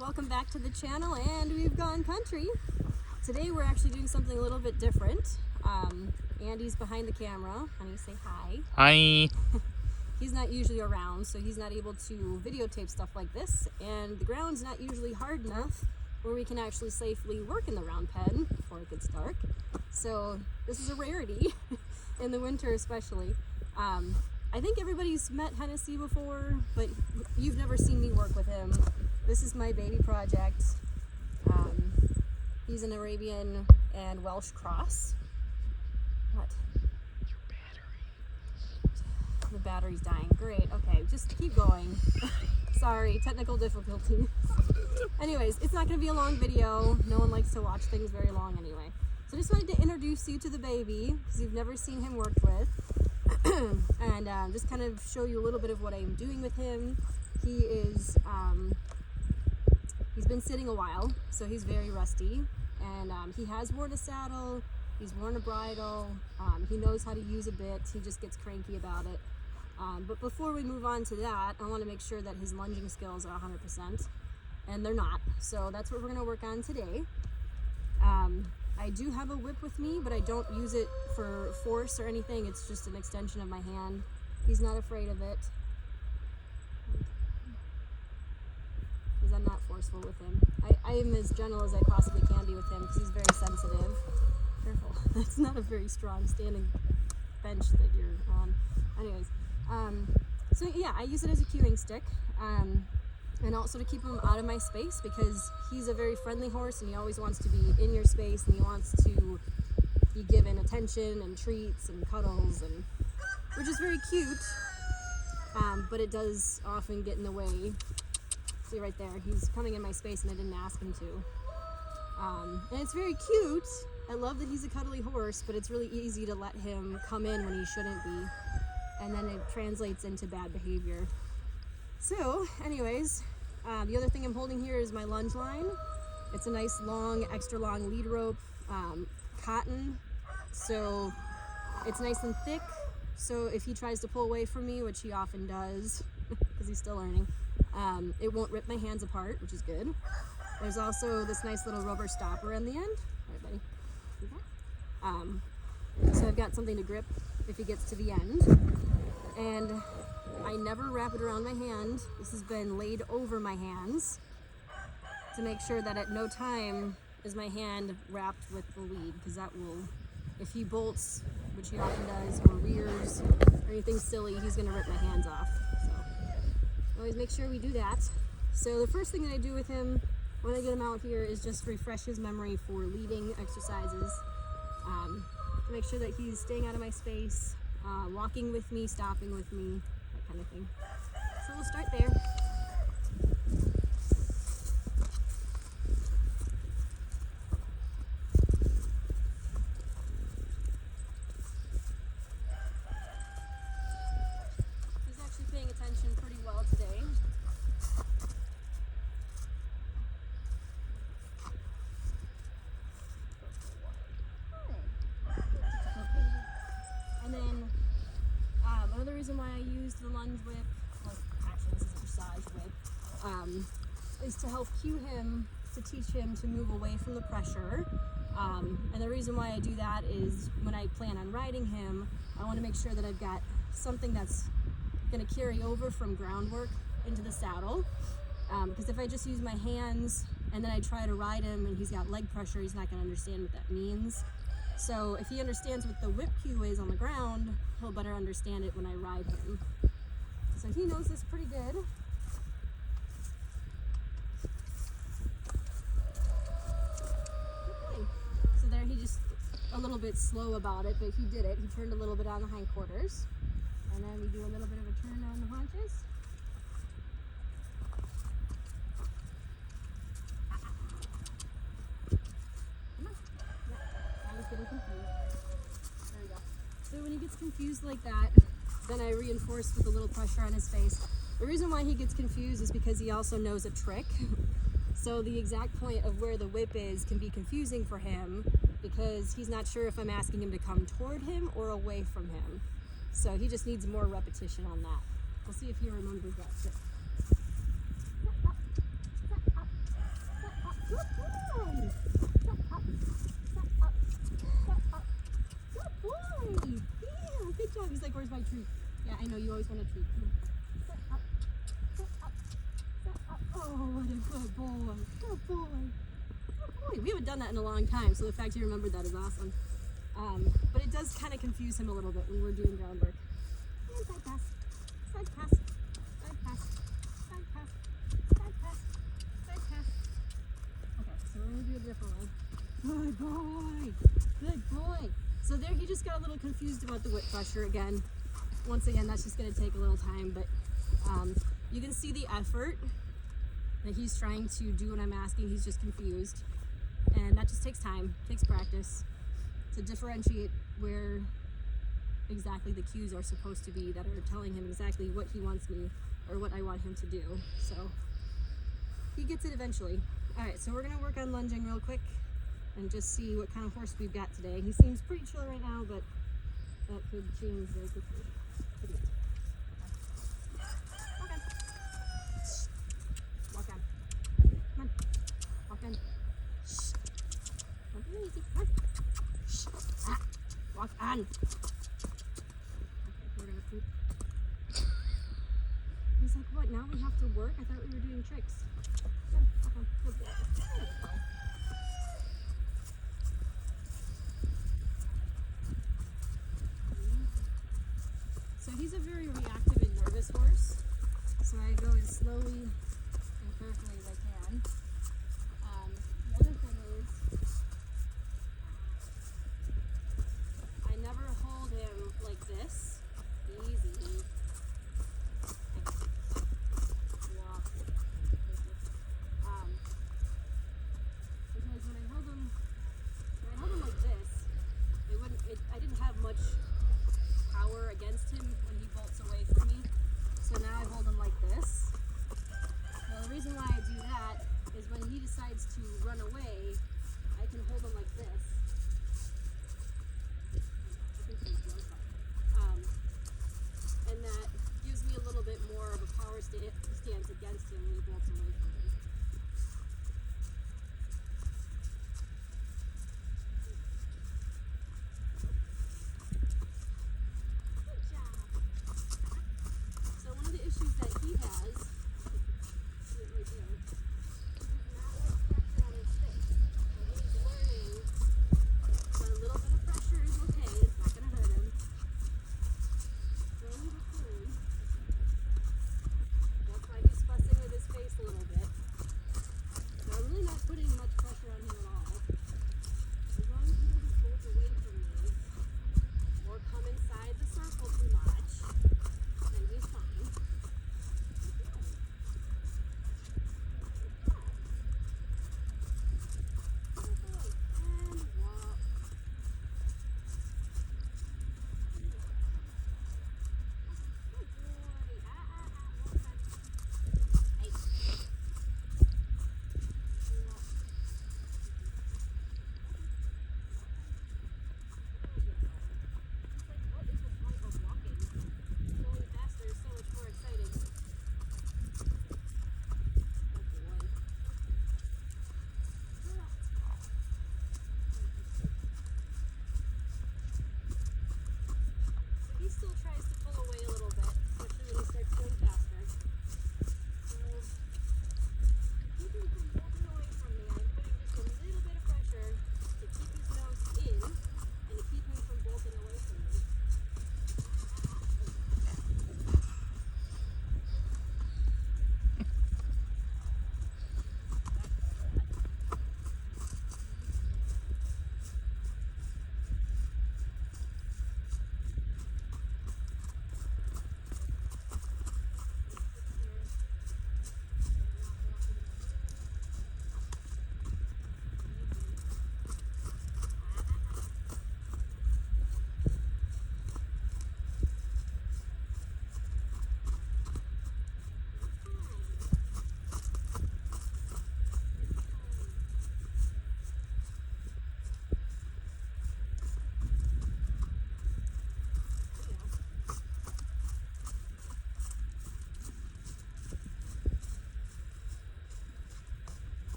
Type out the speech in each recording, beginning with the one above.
welcome back to the channel, and we've gone country. Today we're actually doing something a little bit different. Andy's behind the camera. Honey, say hi. Hi. He's not usually around, so he's not able to videotape stuff like this, and the ground's not usually hard enough where we can actually safely work in the round pen before it gets dark. So this is a rarity in the winter especially. I think everybody's met Hennessy before, but you've never seen me work with him. This is my baby project. He's an Arabian and Welsh cross. What? Your battery. The battery's dying. Great, okay, just keep going. Sorry, technical difficulties. Anyways, it's not gonna be a long video. No one likes to watch things very long anyway. So I just wanted to introduce you to the baby, because you've never seen him worked with. And just kind of show you a little bit of what I'm doing with him. He is, he's been sitting a while, so he's very rusty. And he has worn a saddle, he's worn a bridle, he knows how to use a bit, he just gets cranky about it. But before we move on to that, I want to make sure that his lunging skills are 100%, and they're not. So that's what we're going to work on today. I do have a whip with me, but I don't use it for force or anything. It's just an extension of my hand. He's not afraid of it, because I'm not forceful with him. I am as gentle as I possibly can be with him, because he's very sensitive. Careful, that's not a very strong standing bench that you're on. Anyways, so yeah, I use it as a cueing stick. And also to keep him out of my space, because he's a very friendly horse and he always wants to be in your space, and he wants to be given attention and treats and cuddles, and which is very cute, but it does often get in the way. See right there, he's coming in my space and I didn't ask him to. And it's very cute. I love that he's a cuddly horse, but it's really easy to let him come in when he shouldn't be, and then it translates into bad behavior. So anyways, the other thing I'm holding here is my lunge line. It's a nice long, extra long lead rope, cotton, so it's nice and thick, so if he tries to pull away from me, which he often does because he's still learning, it won't rip my hands apart, which is good. There's also this nice little rubber stopper on the end. All right, buddy. Okay. So I've got something to grip if he gets to the end, and I never wrap it around my hand. This has been laid over my hands to make sure that at no time is my hand wrapped with the lead, because that will, if he bolts, which he often does, or rears, or anything silly, he's gonna rip my hands off. So always make sure we do that. So the first thing that I do with him when I get him out here is just refresh his memory for leading exercises, to make sure that he's staying out of my space, walking with me, stopping with me, kind of thing. So we'll start there. He's actually paying attention pretty well today. And then another reason why I used the lunge whip, well, actually this is a dressage whip, is to help cue him, to teach him to move away from the pressure. And the reason why I do that is when I plan on riding him, I want to make sure that I've got something that's going to carry over from groundwork into the saddle. Because if I just use my hands and then I try to ride him and he's got leg pressure, he's not going to understand what that means. So if he understands what the whip cue is on the ground, he'll better understand it when I ride him. So he knows this pretty good. Okay. So there, he just a little bit slow about it, but he did it. He turned a little bit on the hindquarters. And then we do a little bit of a turn on the haunches. Getting confused. There we go. So when he gets confused like that, then I reinforce with a little pressure on his face. The reason why he gets confused is because he also knows a trick. So the exact point of where the whip is can be confusing for him, because he's not sure if I'm asking him to come toward him or away from him. So he just needs more repetition on that. We'll see if he remembers that trick. He's like, where's my treat? Yeah, I know, you always want a treat. Come on. Sit up. Sit up. Sit up. Oh, what a good boy. Good boy. Good boy. We haven't done that in a long time, so the fact you remembered that is awesome. But it does kind of confuse him a little bit when we're doing groundwork. And side pass. Side pass. Side pass. Side pass. Side pass. Side pass. Okay, so we're going to do a different one. Good boy. Good boy. So there he just got a little confused about the whip pressure again. Once again, that's just going to take a little time, but you can see the effort that he's trying to do what I'm asking. He's just confused. And that just takes time, takes practice to differentiate where exactly the cues are supposed to be that are telling him exactly what he wants me or what I want him to do. So he gets it eventually. All right, so we're going to work on lunging real quick and just see what kind of horse we've got today. He seems pretty chill right now, but that could change very quickly. Walk on. Come on. Walk on. Shh. Don't be lazy. Come on. Shh. Ah. Walk on. Okay, we're gonna poop. He's like, what? Now we have to work? I thought we were doing tricks. Come on. Walk on. Good boy. Good boy. So he's a very reactive and nervous horse, so I go as slowly and carefully as I can. The other thing is, I never hold him like this. Easy. Walk. Because when I held him like this, I didn't have much power against him when he bolts away from me. So now I hold him like this. Well, the reason why I do that is when he decides to run away, I can hold him like this. And that gives me a little bit more of a power stance against him when he bolts away from me.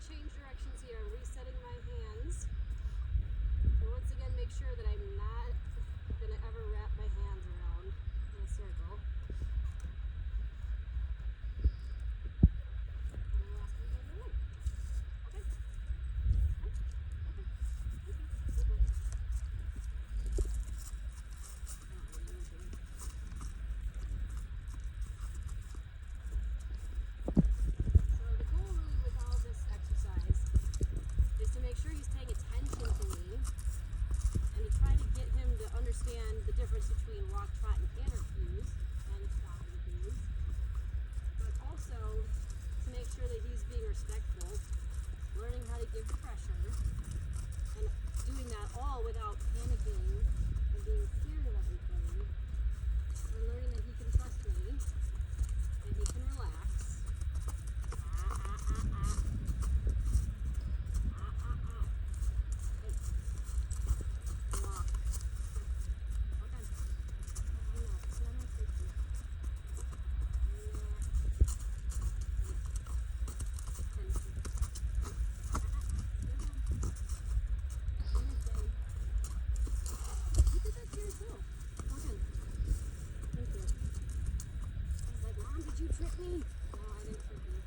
change directions here. I'm resetting my hands. And once again, make sure that I'm not going to ever wrap my hands around in a circle. The difference between walk, trot, and canter cues and stopping cues, but also to make sure that he's being respectful, learning how to give pressure, and doing that all without panicking and being scared of everything, and learning that he can trust me and he can relax. Did you trip me? No, I didn't trip you.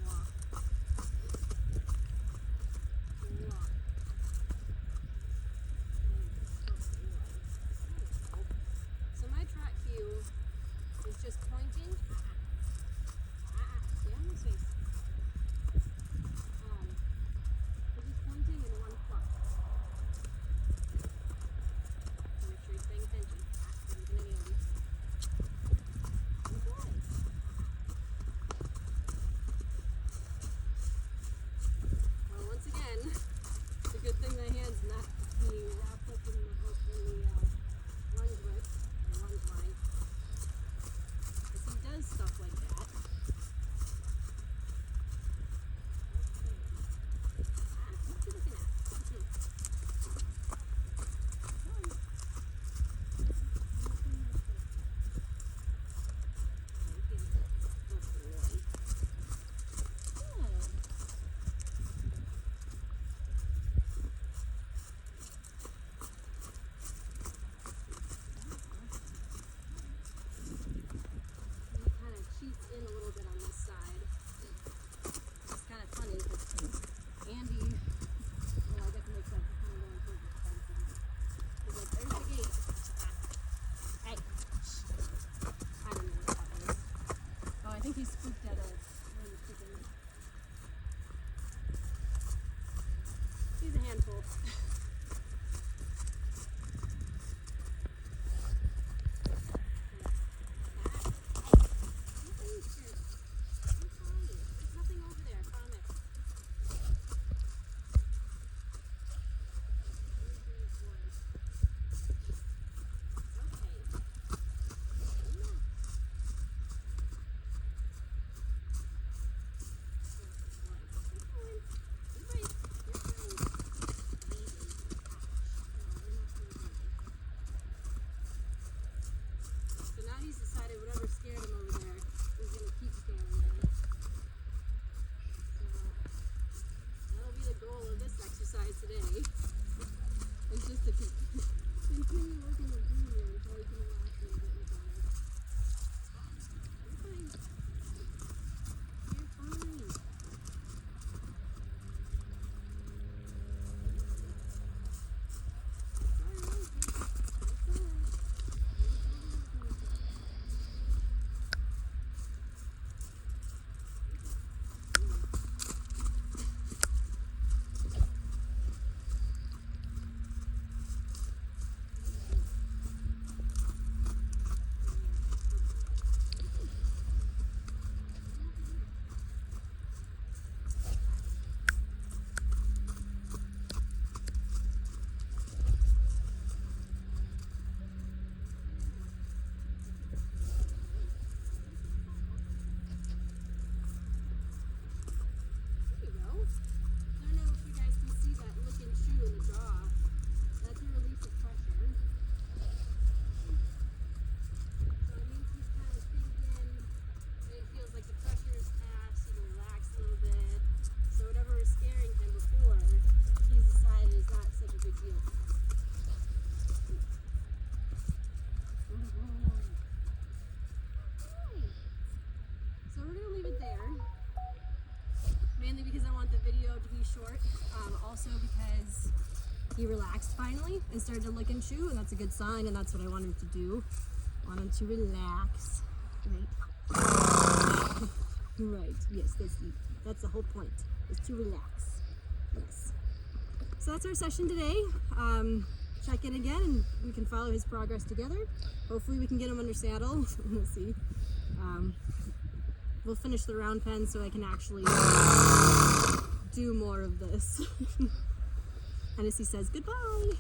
Walk. Walk. So my trot cue is just pointing. Stay on his face. He's pointing in one pluck. Make sure he's paying attention. He's gonna nail you. Good boy. Well, once again, it's a good thing my hand's not being wrapped up in the hook in the lunge whip or lunge line. Because he does stuff like that. What you looking at? Cheats in a little bit on this side. It's kind of funny because Andy, well, I guess it makes sense. He's kind of going towards the fence. He's like, there's the gate. Hey. I don't know what that is. Oh, I think he's spooked at one of the chickens. He's a handful. He's decided whatever scared him over there, he's going to keep scaring him. So that'll be the goal of this exercise today. It's just to continue working with Junior until he can relax a little bit with on it. You're fine. You're fine. also because he relaxed finally and started to lick and chew, and that's a good sign, and that's what I want him to do. I want him to relax. Right? Right, yes, that's the whole point, is to relax. Yes. So that's our session today. Check in again and we can follow his progress together. Hopefully we can get him under saddle. We'll see. We'll finish the round pen so I can actually do more of this. Hennessy says goodbye.